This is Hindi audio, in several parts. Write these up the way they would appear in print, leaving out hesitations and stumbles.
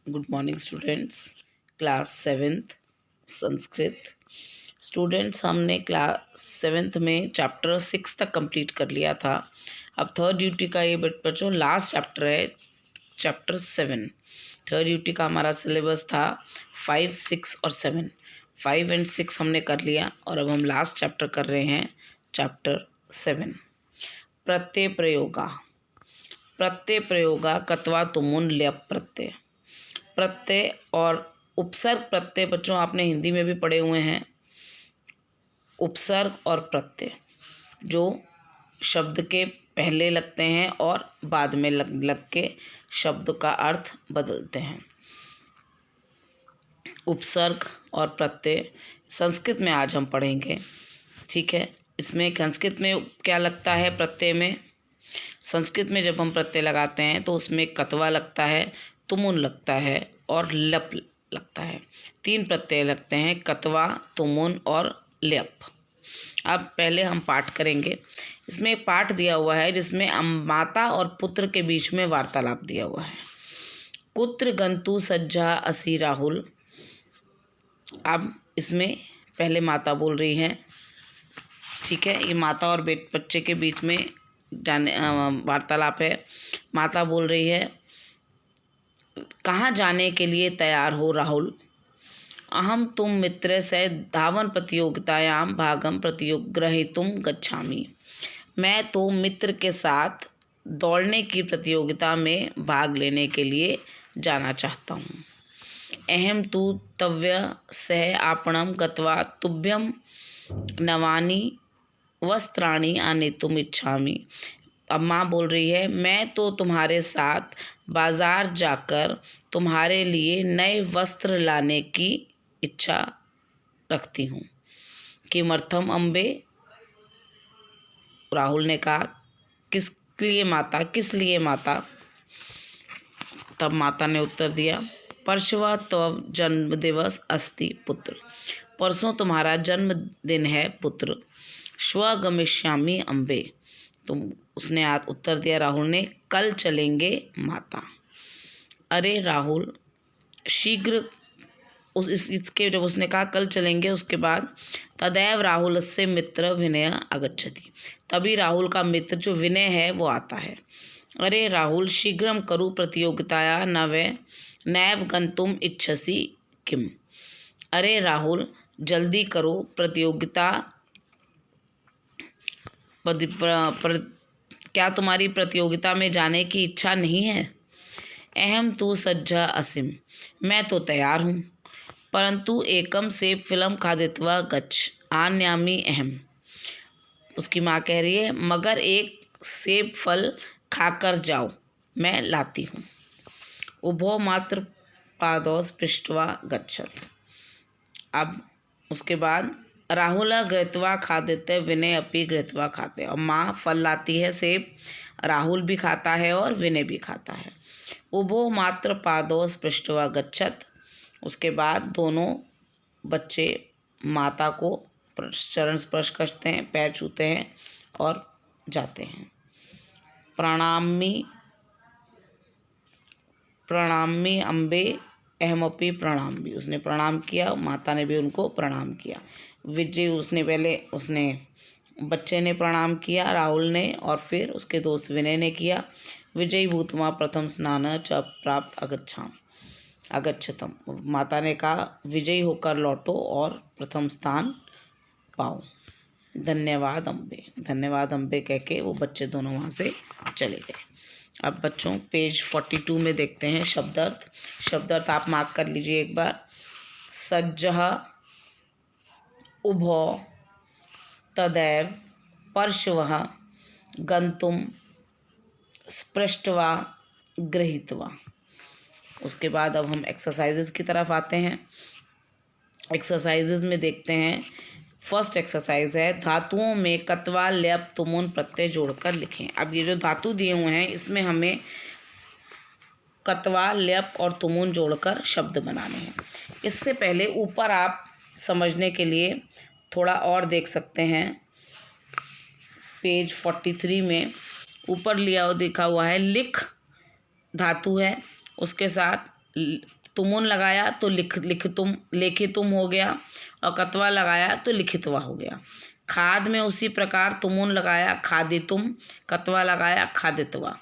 Good morning students. Class seventh Sanskrit. Students, हमने क्लास सेवेंथ में चैप्टर 6 तक कंप्लीट कर लिया था। अब थर्ड ड्यूटी का ये बच्चों लास्ट चैप्टर है, चैप्टर 7। थर्ड ड्यूटी का हमारा सिलेबस था 5, 6 और 7। 5 और 6 हमने कर लिया और अब हम लास्ट चैप्टर कर रहे हैं, चैप्टर 7। प्रत्यय प्रयोगा। प्रत्यय प्रयोगा कत्वा तुमुन ल्यप प्रत्यय। प्रत्यय और उपसर्ग प्रत्यय बच्चों आपने हिंदी में भी पढ़े हुए हैं। उपसर्ग और प्रत्यय जो शब्द के पहले लगते हैं और बाद में लग के शब्द का अर्थ बदलते हैं। उपसर्ग और प्रत्यय संस्कृत में आज हम पढ़ेंगे, ठीक है। इसमें संस्कृत में क्या लगता है प्रत्यय में? संस्कृत में जब हम प्रत्यय लगाते हैं तो उसमें कत्वा लगता है, तुमुन लगता है और लप लगता है। 3 प्रत्यय लगते हैं, कत्वा, तुमुन और ल्यप। अब पहले हम पाठ करेंगे। इसमें एक पाठ दिया हुआ है जिसमें माता और पुत्र के बीच में वार्तालाप दिया हुआ है। कुत्र गंतु सज्जा असि राहुल। अब इसमें पहले माता बोल रही है, ठीक है। ये माता और बच्चे के बीच में वार्तालाप है। माता बोल रही है, कहाँ जाने के लिए तैयार हो राहुल? अहम तुम मित्र से धावन प्रतियोगितायाम भागम प्रतिग्रहीतुम गच्छामि। मैं तो मित्र के साथ दौड़ने की प्रतियोगिता में भाग लेने के लिए जाना चाहता हूँ। अहम तु तव्य सह आपणम गत्वा तुभ्यम नवानि वस्त्राणि आनेतुम इच्छामि। अब माँ बोल रही है, मैं तो तुम्हारे साथ बाजार जाकर तुम्हारे लिए नए वस्त्र लाने की इच्छा रखती हूँ। किमर्थम अम्बे? राहुल ने कहा, किस लिए माता, किस लिए माता? तब माता ने उत्तर दिया, परश्व तव जन्म दिवस अस्ति पुत्र। परसों तुम्हारा जन्मदिन है पुत्र। श्व गमिष्यामि अम्बे। उसने उत्तर दिया राहुल ने, कल चलेंगे माता। अरे राहुल शीघ्र इसके जब उसने कहा कल चलेंगे, उसके बाद तदैव राहुल से मित्र विनय आगच्छति। तभी राहुल का मित्र जो विनय है वो आता है। अरे राहुल शीघ्रम करु प्रतियोगिताया नैव गंतुम इच्छसि किम। अरे राहुल जल्दी करो, प्रतियोगिता क्या तुम्हारी प्रतियोगिता में जाने की इच्छा नहीं है? अहम तु सज्जा असिम। मैं तो तैयार हूँ, परंतु एकम सेब फिल्म खादित्वा गच्छ आन्यामी अहम। उसकी माँ कह रही है, मगर एक सेब फल खाकर जाओ, मैं लाती हूँ। उभो मात्र पादौ स्पृष्ट्वा गच्छत। अब उसके बाद राहुल घृत्वा खादित्य विनय अपि घृत्वा खाते। और माँ फल लाती है सेब, राहुल भी खाता है और विनय भी खाता है। उभो मात्र पादौ स्पृष्ट्वा गच्छत। उसके बाद दोनों बच्चे माता को चरण स्पर्श करते हैं, पैर छूते हैं और जाते हैं। प्रणामी अम्बे अहमपि प्रणामी। उसने प्रणाम किया, माता ने भी उनको प्रणाम किया। विजय उसने बच्चे ने प्रणाम किया राहुल ने, और फिर उसके दोस्त विनय ने किया। विजयी भूतमा प्रथम स्नान च प्राप्त अगच्छतम। माता ने कहा, विजयी होकर लौटो और प्रथम स्थान पाओ। धन्यवाद अम्बे। धन्यवाद अम्बे कह के वो बच्चे दोनों वहाँ से चले गए। अब बच्चों पेज 42 में देखते हैं शब्दार्थ। शब्दार्थ आप मार्क कर लीजिए एक बार। सज्जः, उभौ, तदैव, परश्वः, गंतुम, स्पृष्ट्वा, गृहीत्वा। उसके बाद अब हम एक्सरसाइजेज की तरफ आते हैं। एक्सरसाइजेज में देखते हैं, फर्स्ट एक्सरसाइज है, धातुओं में कत्वा ल्यप तुमुन प्रत्यय जोड़कर लिखें। अब ये जो धातु दिए हुए हैं इसमें हमें कत्वा ल्यप और तुमुन जोड़कर शब्द बनाने हैं। इससे पहले ऊपर आप समझने के लिए थोड़ा और देख सकते हैं। पेज 43 में ऊपर देखा हुआ है लिख धातु है, उसके साथ तुमुन लगाया तो लेखितुम हो गया, और कत्वा लगाया तो लिखितवा हो गया। खाद में उसी प्रकार तुमुन लगाया खादितुम, कत्वा लगाया खादितवा।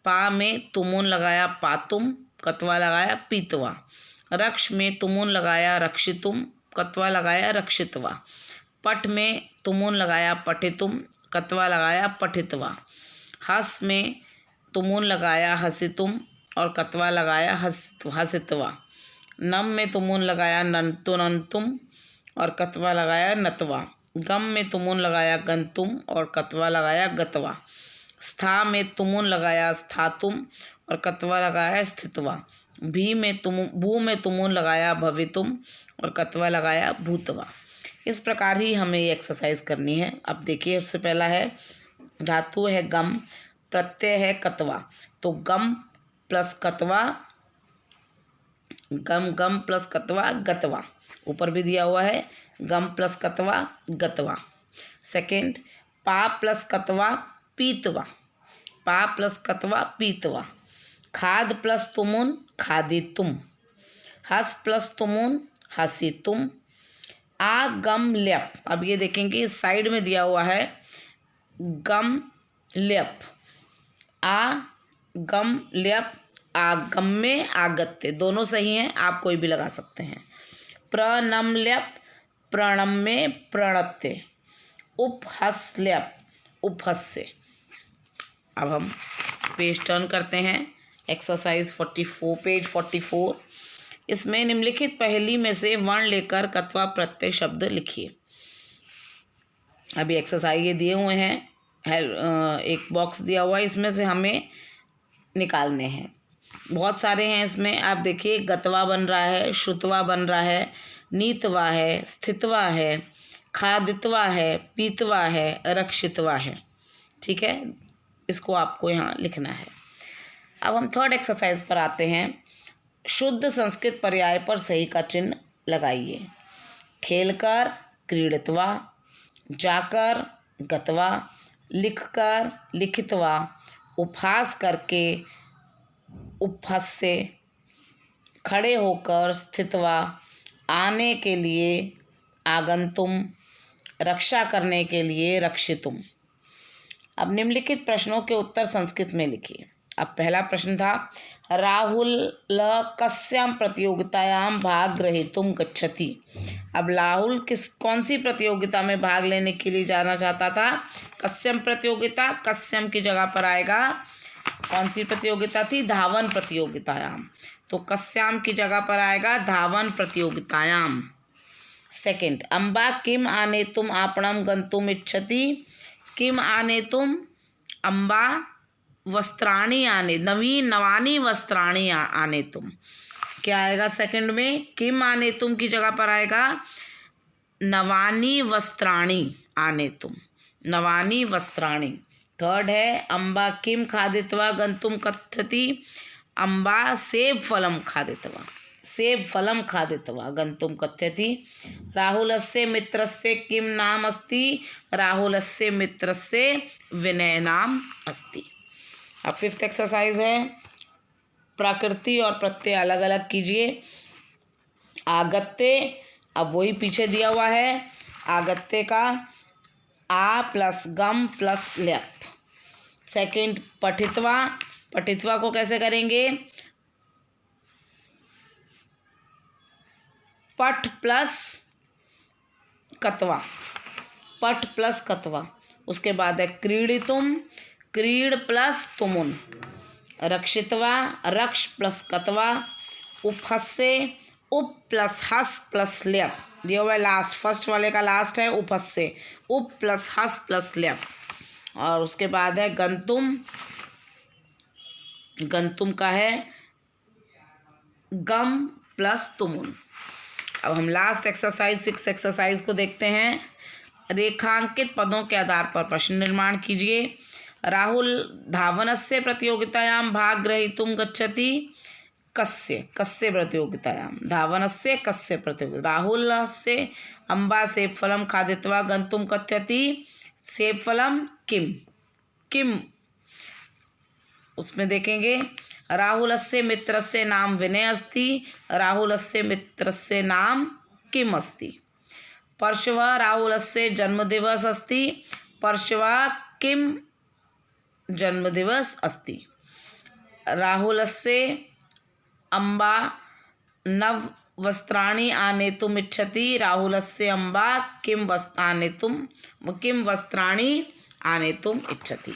पा में तुमुन लगाया पातुम, कत्वा लगाया पीतवा। रक्ष में तुमुन लगाया रक्षितुम, कत्वा लगाया रक्षितवा। पट में तुमुन लगाया पठितुम, कत्वा लगाया पठितवा। हस में तुमुन लगाया हसितुम और कत्वा लगाया हसितवा। नम में तुमुन लगाया नंतुम और कत्वा लगाया नतवा। गम में तुमुन लगाया गंतुम और कत्वा लगाया गतवा। स्था में तुमुन लगाया स्थातुम और कत्वा लगाया स्थितवा। भू में तुमुन लगाया भवितुम और कत्वा लगाया भूतवा। इस प्रकार ही हमें ये एक्सरसाइज करनी है। अब देखिए, सबसे पहला है धातु है गम, प्रत्यय है कत्वा, तो गम प्लस कत्वा, गम प्लस कत्वा गतवा। ऊपर भी दिया हुआ है गम प्लस कत्वा गतवा। सेकंड, पा प्लस कत्वा पीतवा, पा प्लस कत्वा पीतवा। खाद प्लस तुमुन खादितुम, हस प्लस तुमुन हसितुम। आ गम ल्यप, अब ये देखेंगे इस साइड में दिया हुआ है गम ल्यप, आ गम ल्यप, आगम में आगत्य, दोनों सही हैं, आप कोई भी लगा सकते हैं। प्रणम ल्यप, प्रणम में प्रणत्य। उपहस ल्यप, उपहस्य। अब हम पेज टर्न करते हैं, एक्सरसाइज 44, पेज 44। इसमें निम्नलिखित पहेली में से वर्ण लेकर कत्वा प्रत्यय शब्द लिखिए। अभी एक्सरसाइज ये दिए हुए हैं, एक बॉक्स दिया हुआ है, इसमें से हमें निकालने हैं। बहुत सारे हैं इसमें, आप देखिए गतवा बन रहा है, श्रुतवा बन रहा है, नीतवा है, स्थितवा है, खादितवा है, पीतवा है, रक्षितवा है। ठीक है, इसको आपको यहाँ लिखना है। अब हम थर्ड एक्सरसाइज पर आते हैं। शुद्ध संस्कृत पर्याय पर सही का चिन्ह लगाइए। खेलकर क्रीड़ितवा, जाकर गतवा, लिखकर लिखितवा, उपहास करके उपहस्य, खड़े होकर स्थितवा, आने के लिए आगंतुम, रक्षा करने के लिए रक्षितुम। अब निम्नलिखित प्रश्नों के उत्तर संस्कृत में लिखिए। अब पहला प्रश्न था राहुल कस्यां प्रतियोगितायां भाग ग्रहीतुम गच्छति। अब राहुल कौन सी प्रतियोगिता में भाग लेने के लिए जाना चाहता था? कस्यम प्रतियोगिता, कस्यम की जगह पर आएगा कौन सी प्रतियोगिता थी? धावन प्रतियोगितायाम, तो कस्याम की जगह पर आएगा धावन प्रतियोगितायाम। सेकंड, अम्बा किम आनेतुम आपणम गंतुम इच्छति। किम आनेतुम, अम्बा वस्त्राणि आने, नवानी वस्त्राणि आनेतुम, क्या आएगा सेकंड में? किम आनेतुम की जगह पर आएगा नवानी वस्त्राणि आनेतुम, नवानी वस्त्राणि। थर्ड है अम्बा किम खादित्वा गंतुम कथति। अम्बा सेब फलम खादित्वा, सेब फलम खादित्वा गंतुम कथ्यति। राहुलस्य मित्रस्य किम नाम अस्ति। राहुलस्य मित्रस्य विनय नाम अस्ति। अब फिफ्थ एक्सरसाइज है प्रकृति और प्रत्यय अलग अलग कीजिए। आगत्य, अब वही पीछे दिया हुआ है आगत्य का आ प्लस गम प्लस ल्यप। सेकंड, पठित्वा, पठित्वा को कैसे करेंगे? पठ प्लस कत्वा, पठ प्लस कत्वा। उसके बाद है क्रीडितुम, क्रीड प्लस तुमुन। रक्षित्वा, रक्ष प्लस कत्वा। उपहस्य, उप प्लस हस प्लस ल्यप दिया हुआ है लास्ट, फर्स्ट वाले का लास्ट है उपहस्य, उप प्लस हस प्लस ल्यप। और उसके बाद है गंतुम, गंतुम का है गम प्लस तुमुन। अब हम लास्ट एक्सरसाइज 6 एक्सरसाइज को देखते हैं। रेखांकित पदों के आधार पर प्रश्न निर्माण कीजिए। राहुल धावनस्य प्रतियोगितायां भाग ग्रहीतुम गच्छति। कस्य, कस्य प्रतियोगितायां, धावनस्य कस्य प्रतियोगिता। राहुल से अम्बा सेब फलम खादित्वा गंतुम कथ्यति। सेब फलम किम, किम उसमें देखेंगे राहुलस्य मित्रस्य नाम विनय अस्ति, राहुलस्य मित्रस्य नाम किम अस्ति। परश्वः राहुलस्य जन्मदिवस अस्ति, परश्वः किम जन्मदिवस अस्ति। राहुलस्य अम्बा नववस्त्राणि आनेतुम् इच्छति, राहुलस्य अम्बा किं वस्त्राणि आनेतुम् इच्छति।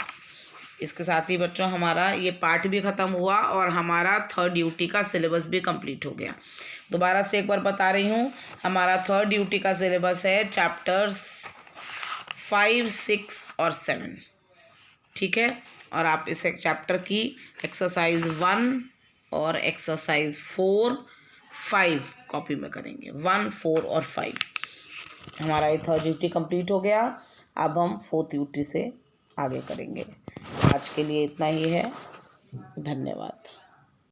इसके साथ ही बच्चों हमारा ये पाठ भी ख़त्म हुआ और हमारा थर्ड यूटी का सिलेबस भी कंप्लीट हो गया। दोबारा से एक बार बता रही हूँ, हमारा थर्ड यूटी का सिलेबस है चैप्टर्स 5, 6 और 7, ठीक है। और आप इस चैप्टर की एक्सरसाइज 1 और एक्सरसाइज 4, 5 कॉपी में करेंगे। 1, 4 और 5 हमारा ये थर्ड यूटी कंप्लीट हो गया। अब हम फोर्थ यूटी से आगे करेंगे। आज के लिए इतना ही है। धन्यवाद।